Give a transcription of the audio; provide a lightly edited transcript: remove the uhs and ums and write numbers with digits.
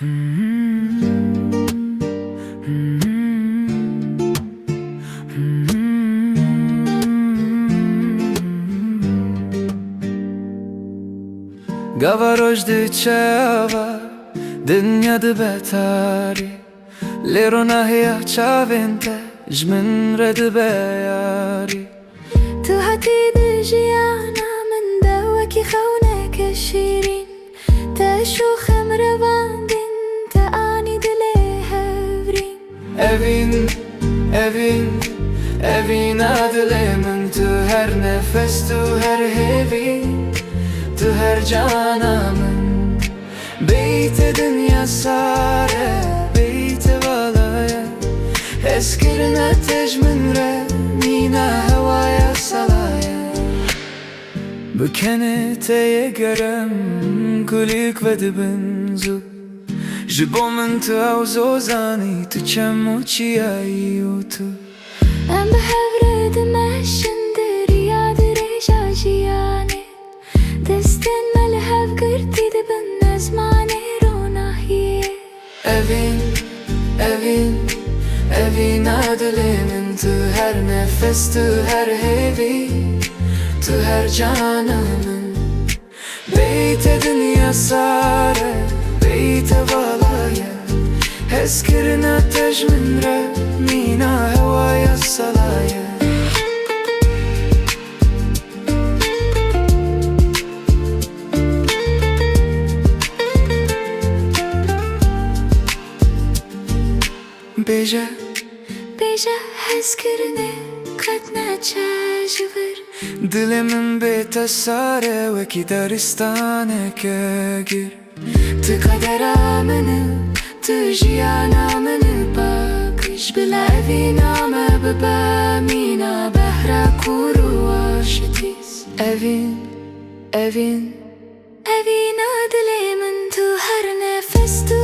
Gavaroş diceva dünyada betari Lerona hiya çavente jmin red beyari Tu hatid jiyana min dawaki khawnek shirin Tashu khamra vandin ta ani dile havrin Evin adlemin tu her nefes tu her hevin Tu her canamın Beyte dünya sare Beyte valaya Eskirine tecmin re Mina havaya salaya Bükene teye gerem Kulik ve dibin zub Jibomin tu avzozani Tu çemu çiyayı utu Em behavre dimeshindir yadir jajiyane Destin melhav girti dibin ezmane ronahiye Evin adlemin tu her nefes tu her hevi Tu her canımın Beyte dünya sare Beyte valaya Eskirine tecmin re Mina havaya salaya Beja heskirine katna çajvir Dilimin betasare ve ki daristane ke gir Tu kader amını Tu jiyan amını bakış Bila eviname bebe mina behra kuru aşitiz Evin Evin adlimin tu her nefes tu